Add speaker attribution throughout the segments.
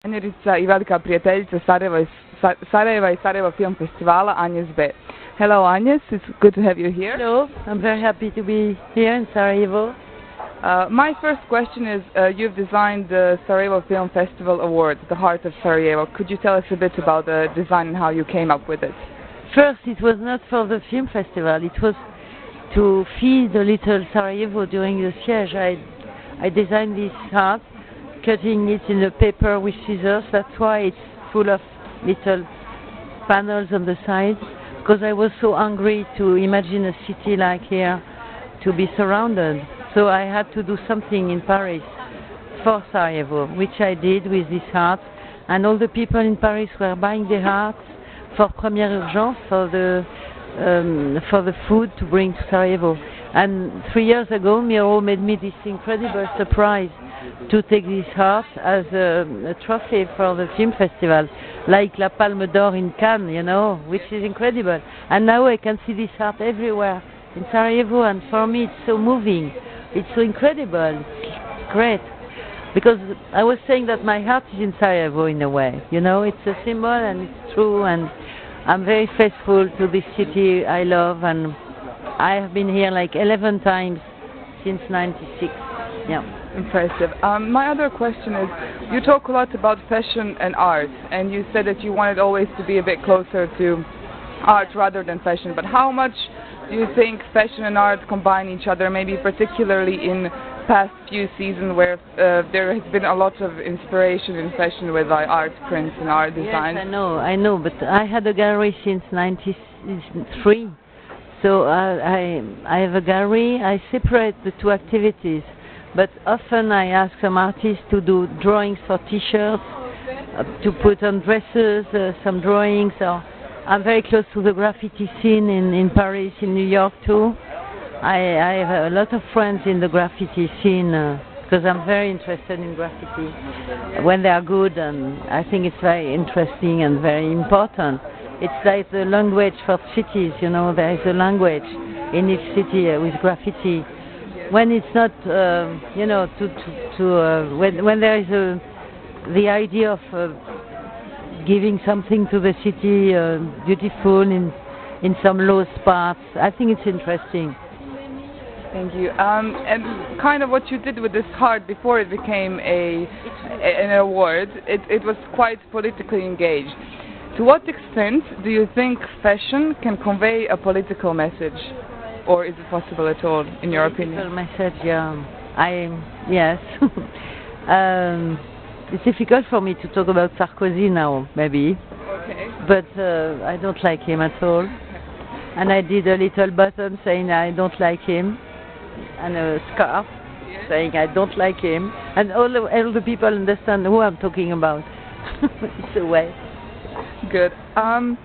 Speaker 1: Dizajnerica I velika prijateljica Sarajeva I Sarajevo Film Festivala, Agnes B. Hello Agnes, it's good to have you here.
Speaker 2: Hello, I'm very happy to be here in Sarajevo.
Speaker 1: My first question is, you've designed the Sarajevo Film Festival Award, the Heart of Sarajevo. Could you tell us a bit about the design and how you came up with it?
Speaker 2: First, it was not for the film festival, it was to feed the little Sarajevo during the siege. I designed this heart, cutting it in the paper with scissors. That's why it's full of little panels on the sides, because I was so hungry to imagine a city like here to be surrounded. So I had to do something in Paris for Sarajevo, which I did with this heart. And all the people in Paris were buying the hearts for Première Urgence, for the food to bring to Sarajevo. And 3 years ago, Miro made me this incredible surprise to take this heart as a trophy for the film festival, like La Palme d'Or in Cannes, you know, which is incredible. And now I can see this heart everywhere in Sarajevo, and for me it's so moving. It's so incredible. It's great. Because I was saying that my heart is in Sarajevo in a way, you know, it's a symbol and it's true, and I'm very faithful to this city I love, and I have been here like 11 times since '96. Yeah.
Speaker 1: Impressive. My other question is, you talk a lot about fashion and art, and you said that you wanted always to be a bit closer to art rather than fashion, but how much do you think fashion and art combine each other, maybe particularly in past few seasons where there has been a lot of inspiration in fashion with art prints and art design?
Speaker 2: Yes, I know, but I had a gallery since '93, so I have a gallery. I separate the two activities, but often I ask some artists to do drawings for T-shirts, to put on dresses, some drawings. Or I'm very close to the graffiti scene in Paris, in New York too. I have a lot of friends in the graffiti scene because I'm very interested in graffiti when they are good, and I think it's very interesting and very important. It's like the language for cities, you know, there is a language in each city with graffiti. When it's not, you know, when there is the idea of giving something to the city beautiful in some lost parts, I think it's interesting.
Speaker 1: Thank you. And kind of what you did with this heart before it became an award, it was quite politically engaged. To what extent do you think fashion can convey a political message, or is it possible at all, in your opinion?
Speaker 2: Political message, yeah. Yes. It's difficult for me to talk about Sarkozy now, maybe.
Speaker 1: Okay.
Speaker 2: But I don't like him at all. And I did a little button saying I don't like him, and a scarf saying I don't like him, and all the people understand who I'm talking about. It's a way.
Speaker 1: Good. I'm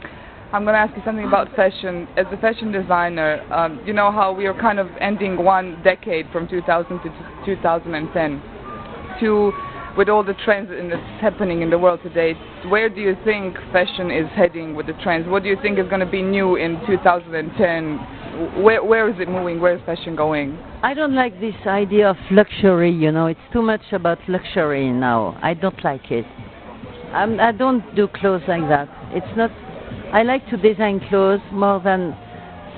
Speaker 1: going to ask you something about fashion. As a fashion designer, you know how we are kind of ending one decade from 2000 to 2010. With all the trends that's happening in the world today, where do you think fashion is heading with the trends? What do you think is going to be new in 2010? Where is it moving? Where is fashion going?
Speaker 2: I don't like this idea of luxury, you know. It's too much about luxury now. I don't like it. I don't do clothes like that. It's not. I like to design clothes more than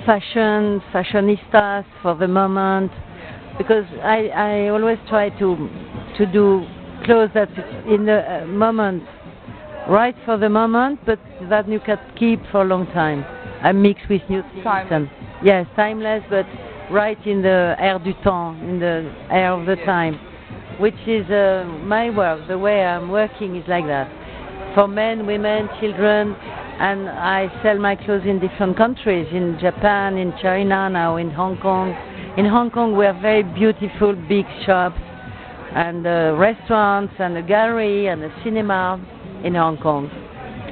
Speaker 2: fashionistas for the moment, because I always try to do clothes that in the moment, right for the moment, but that you can keep for a long time. I mix with new things.
Speaker 1: Timeless.
Speaker 2: Yes, timeless, but right in the air du temps, in the air of the time, which is my work. The way I'm working is like that. For men, women, children, and I sell my clothes in different countries, in Japan, in China, now in Hong Kong. In Hong Kong we have very beautiful big shops, and restaurants, and a gallery, and a cinema in Hong Kong.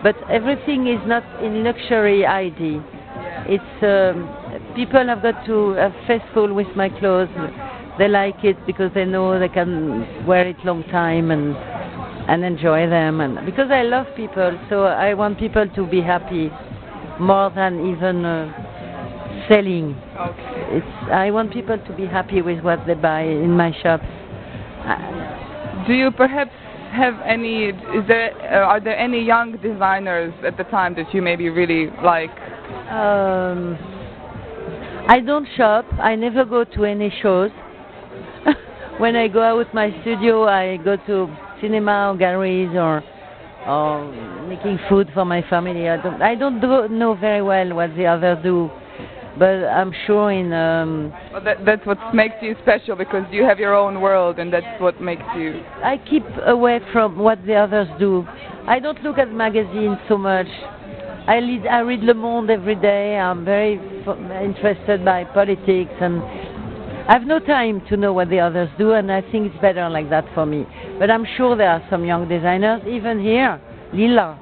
Speaker 2: But everything is not in luxury ID. It's people have got to be faithful with my clothes. They like it because they know they can wear it long time and enjoy them. And because I love people, so I want people to be happy more than even selling.
Speaker 1: Okay.
Speaker 2: I want people to be happy with what they buy in my shops.
Speaker 1: Do you perhaps have any? Are there any young designers at the time that you maybe really like?
Speaker 2: I don't shop. I never go to any shows. When I go out with my studio, I go to cinema or galleries or making food for my family. I don't know very well what the others do, but I'm sure in.
Speaker 1: Well, that's what makes you special, because you have your own world, and that's what makes you.
Speaker 2: I keep away from what the others do. I don't look at magazines so much. I read Le Monde every day. I'm very interested by politics, and I have no time to know what the others do, and I think it's better like that for me. But I'm sure there are some young designers, even here. Lila,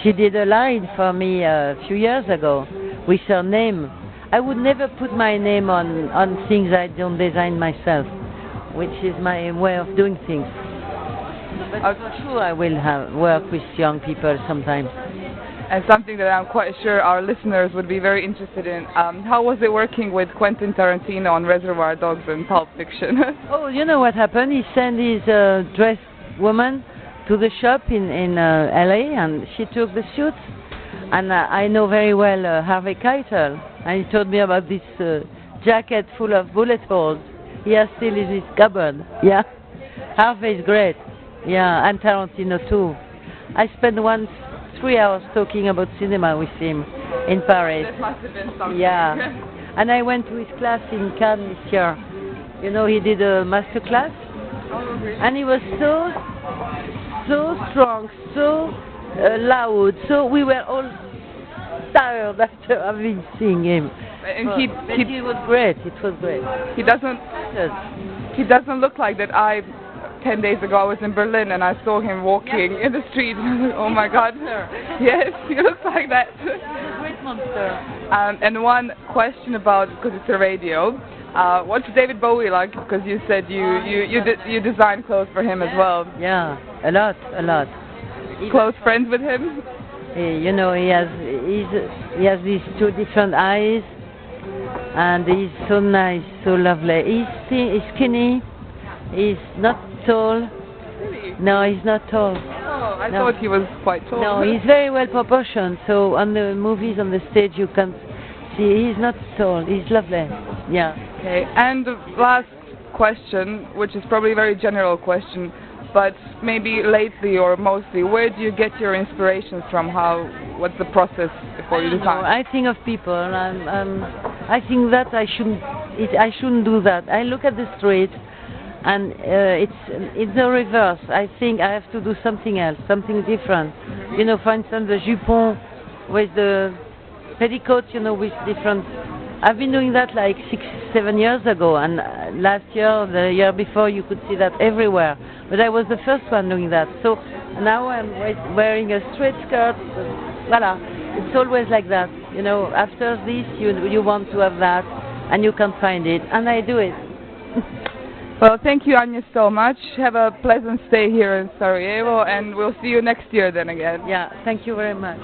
Speaker 2: she did a line for me a few years ago with her name. I would never put my name on things I don't design myself, which is my way of doing things. But for sure I will work with young people sometimes.
Speaker 1: And something that I'm quite sure our listeners would be very interested in. How was it working with Quentin Tarantino on Reservoir Dogs and Pulp Fiction?
Speaker 2: Oh, you know what happened? He sent his dressed woman to the shop in LA, and she took the suits. And I know very well Harvey Keitel, and he told me about this jacket full of bullet holes. He has still in his cupboard. Yeah, Harvey is great. Yeah, and Tarantino too. I spent 3 hours talking about cinema with him in Paris.
Speaker 1: That must have been something.
Speaker 2: Yeah, and I went to his class in Cannes this year. You know, he did a master class, and he was so strong, so loud. So we were all tired after having seen him.
Speaker 1: And
Speaker 2: but he was great. It was great.
Speaker 1: He doesn't look like that. 10 days ago I was in Berlin and I saw him walking in the street. Oh my God! Yes, he looks like that.
Speaker 2: Great monster.
Speaker 1: And one question about, because it's a radio, what's David Bowie like? Because you said you design clothes for him as well.
Speaker 2: Yeah, a lot.
Speaker 1: Close friends with him?
Speaker 2: You know, he has these two different eyes, and he's so nice, so lovely. He's skinny. He's not tall.
Speaker 1: Really?
Speaker 2: No, he's not tall.
Speaker 1: Oh, I thought he was quite tall.
Speaker 2: No, he's very well proportioned. So on the movies, on the stage, you can see he's not tall. He's lovely. Yeah.
Speaker 1: Okay. And the last question, which is probably a very general question, but maybe lately or mostly, where do you get your inspirations from? What's the process before you design?
Speaker 2: I think of people. I think that I shouldn't do that. I look at the street. And it's the reverse. I think I have to do something else, something different. You know, for instance, the jupon with the petticoats, you know, with different. I've been doing that like 6-7 years ago, and last year, the year before, you could see that everywhere. But I was the first one doing that. So now I'm wearing a straight skirt. Voila, it's always like that. You know, after this, you want to have that, and you can find it, and I do it.
Speaker 1: Well, thank you, Agnes, so much. Have a pleasant stay here in Sarajevo, and we'll see you next year then again.
Speaker 2: Yeah, thank you very much.